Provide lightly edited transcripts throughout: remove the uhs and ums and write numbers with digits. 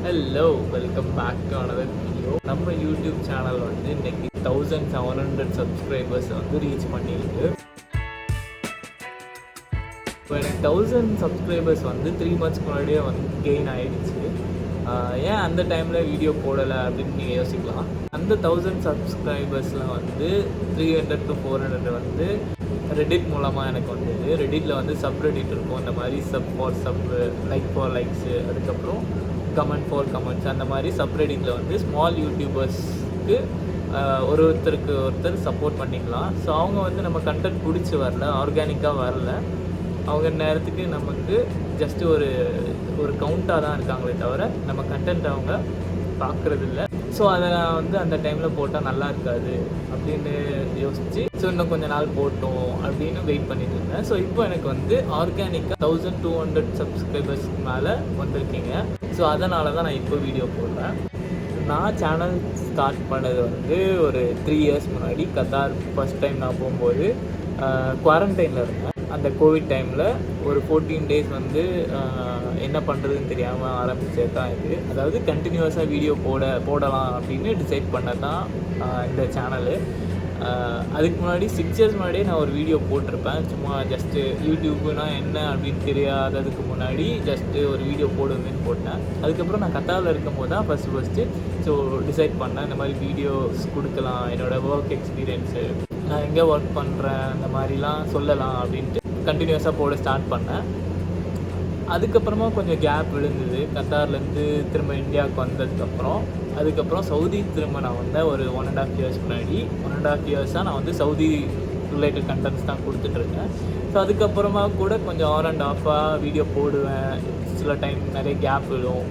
Hello, welcome back to another video. நம்ம YouTube channel வந்து இன்னைக்கு 1700 சப்ஸ்கிரைபர்ஸ் வந்து ரீச் பண்ணியிருக்கு. இப்போ எனக்கு 1000 சப்ஸ்கிரைபர்ஸ் வந்து 3 months முன்னாடியே வந்து கெயின் ஆகிடுச்சு. ஏன் அந்த டைமில் வீடியோ போடலை அப்படின்னு நீங்கள் யோசிக்கலாம். அந்த 1000 சப்ஸ்கிரைபர்ஸில் வந்து 300 to 400 வந்து ரெடிட் மூலமாக எனக்கு வந்தது. ரெடிட்டில் வந்து சப்ரெடிட் இருக்கும். இந்த மாதிரி லைக் ஃபார் லைக்ஸு, அதுக்கப்புறம் கமெண்ட் ஃபார் கமெண்ட்ஸ், அந்த மாதிரி சப்ரெடிட்டில் வந்து ஸ்மால் யூடியூபர்ஸ்க்கு ஒருத்தர் சப்போர்ட் பண்ணிக்கலாம். ஸோ அவங்க வந்து நம்ம கண்டென்ட் பிடிச்சி வரல, ஆர்கானிக்காக வரல, அவங்க நேரத்துக்கு நமக்கு ஜஸ்ட்டு ஒரு கவுண்ட்டாக தான் இருக்காங்களே தவிர நம்ம கண்டென்ட் அவங்க பார்க்குறதில்ல. ஸோ அதை நான் வந்து அந்த டைமில் போட்டால் நல்லா இருக்காது அப்படின்னு யோசிச்சு இன்னும் கொஞ்சம் நாள் போட்டோம் அப்படின்னு வெயிட் பண்ணிட்டு இருந்தேன். ஸோ இப்போ எனக்கு வந்து ஆர்கானிக்காக 1200 சப்ஸ்கிரைபர்ஸ்க்கு மேலே வந்திருக்கீங்க. ஸோ அதனால தான் நான் இப்போ வீடியோ போடுறேன். நான் சேனல் ஸ்டார்ட் பண்ணது வந்து ஒரு 3 years முன்னாடி. கத்தார் ஃபஸ்ட் டைம் நான் போகும்போது குவாரண்டைனில் இருந்தேன். அந்த கோவிட் டைமில் ஒரு 14 days வந்து என்ன பண்ணுறதுன்னு தெரியாமல் ஆரம்பித்தது தான் இது. அதாவது கண்டினியூஸாக வீடியோ போடலாம் அப்படின்னு டிசைட் பண்ணது தான் இந்த சேனலு. அதுக்கு முன்னாடி 6 years முன்னாடியே நான் ஒரு வீடியோ போட்டிருப்பேன். சும்மா ஜஸ்ட்டு யூடியூப்னா என்ன அப்படின்னு தெரியாததுக்கு முன்னாடி ஜஸ்ட்டு ஒரு வீடியோ போடுவேன்னு போட்டேன். அதுக்கப்புறம் நான் கத்தாரில் இருக்கும்போது தான் ஃபஸ்ட்டு ஸோ டிசைட் பண்ணேன் இந்த மாதிரி வீடியோஸ் கொடுக்கலாம், என்னோடய ஒர்க் எக்ஸ்பீரியன்ஸு, நான் எங்கே ஒர்க் பண்ணுறேன், அந்த மாதிரிலாம் சொல்லலாம் அப்படின்ட்டு கண்டினியூஸாக போட ஸ்டார்ட் பண்ணேன். அதுக்கப்புறமா கொஞ்சம் கேப் விழுந்தது. கத்தார்லேருந்து திரும்ப இந்தியாவுக்கு வந்ததுக்கப்புறம் அதுக்கப்புறம் சவுதி திரும்ப நான் வந்தேன் ஒரு 1.5 years முன்னாடி. 1.5 yearsஸாக நான் வந்து சவுதி ரிலேட்டட் கண்டென்ட்ஸ் தான் கொடுத்துட்ருக்கேன். ஸோ அதுக்கப்புறமா கூட கொஞ்சம் ஆன் அண்ட் ஆஃபாக வீடியோ போடுவேன். சில டைம் நிறைய கேப் விழும்,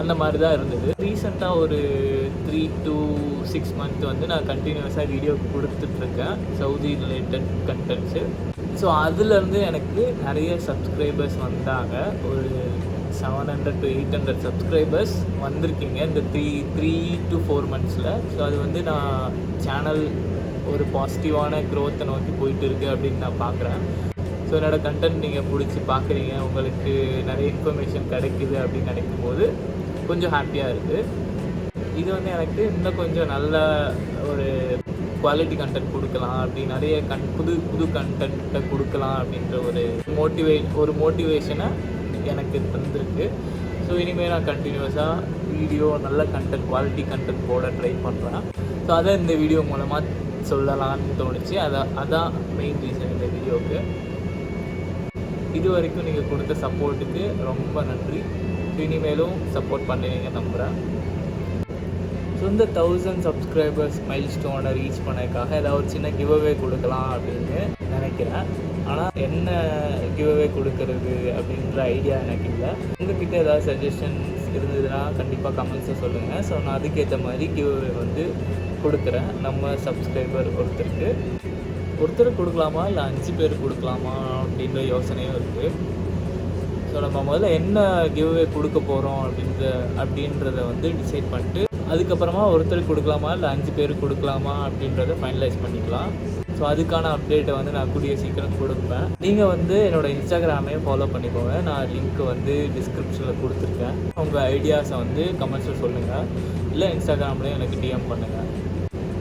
அந்த மாதிரி தான் இருந்தது. ரீசெண்டாக ஒரு 3 to 6 months வந்து நான் கண்டினியூஸாக வீடியோ கொடுத்துட்ருக்கேன் சவுதி ரிலேட்டட் கண்டென்ட்ஸு. ஸோ அதுலேருந்து எனக்கு நிறைய சப்ஸ்கிரைபர்ஸ் வந்தாங்க. ஒரு 700 to 800 சப்ஸ்கிரைபர்ஸ் வந்திருக்கீங்க இந்த 3 to 4 monthஸில். ஸோ அது வந்து நான் சேனல் ஒரு பாசிட்டிவான க்ரோத்தை நோக்கி போயிட்டு இருக்குது அப்படின்னு நான் பார்க்குறேன். ஸோ என்னோடய கண்டென்ட் நீங்கள் பிடிச்சி பார்க்குறீங்க, உங்களுக்கு நிறைய இன்ஃபர்மேஷன் கிடைக்குது அப்படின்னு நினைக்கும் போது கொஞ்சம் ஹாப்பியாக இருக்குது. இது வந்து எனக்கு இன்னும் கொஞ்சம் நல்ல ஒரு குவாலிட்டி கண்டென்ட் கொடுக்கலாம் அப்படி நிறைய புது கண்டென்ட்டை கொடுக்கலாம் அப்படின்ற ஒரு மோட்டிவேஷனை எனக்கு தந்திருக்கு. ஸோ இனிமேல் நான் கண்டினியூஸாக வீடியோ நல்ல கண்டென்ட், குவாலிட்டி கண்டென்ட் போட ட்ரை பண்ணுறேன். ஸோ அதை இந்த வீடியோ மூலமாக சொல்லலான்னு தோணுச்சு. அதான் மெயின் ரீசன் இந்த வீடியோவுக்கு. இது வரைக்கும் நீங்கள் கொடுத்த சப்போர்ட்டுக்கு ரொம்ப நன்றி. இனிமேலும் சப்போர்ட் பண்ணுவீங்க நம்புகிறேன். ஸோ இந்த 1000 சப்ஸ்கிரைபர்ஸ் மைல் ஸ்டோனை ரீச் பண்ணதுக்காக ஏதாவது ஒரு சின்ன கிவ்அவே கொடுக்கலாம் அப்படின்னு நினைக்கிறேன். ஆனால் என்ன கிவ்அவே கொடுக்கறது அப்படின்ற ஐடியா எனக்கு இல்லை. உங்கள்கிட்ட ஏதாவது சஜஷன்ஸ் இருந்ததுன்னா கண்டிப்பாக கமெண்ட்ஸை சொல்லுங்கள். ஸோ நான் அதுக்கேற்ற மாதிரி கிவ்அவே வந்து கொடுக்குறேன். நம்ம சப்ஸ்கிரைபர் ஒருத்தர் கொடுக்கலாமா இல்லை 5 பேர் கொடுக்கலாமா அப்படின்ற யோசனையும் இருக்குது. ஸோ நம்ம முதல்ல என்ன கிவ்அவே கொடுக்க போகிறோம் அப்படின்றத வந்து டிசைட் பண்ணிட்டு அதுக்கப்புறமா ஒருத்தருக்கு கொடுக்கலாமா இல்லை 5 பேருக்கு கொடுக்கலாமா அப்படின்றத ஃபைனலைஸ் பண்ணிக்கலாம். ஸோ அதுக்கான அப்டேட்டை வந்து நான் கூடிய சீக்கிரம் கொடுப்பேன். நீங்கள் வந்து என்னோடய இன்ஸ்டாகிராமையும் ஃபாலோ பண்ணிக்கோங்க. நான் லிங்க் வந்து டிஸ்கிரிப்ஷனில் கொடுத்துருக்கேன். உங்கள் ஐடியாஸை வந்து கமெண்ட்ஸில் சொல்லுங்கள், இல்லை இன்ஸ்டாகிராம்லேயும் எனக்கு டிஎம் பண்ணுங்கள்.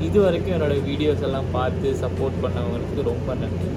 இது வரைக்கும் என்னோடய வீடியோஸ் எல்லாம் பார்த்து சப்போர்ட் பண்ணவங்களுக்கு ரொம்ப நன்றி.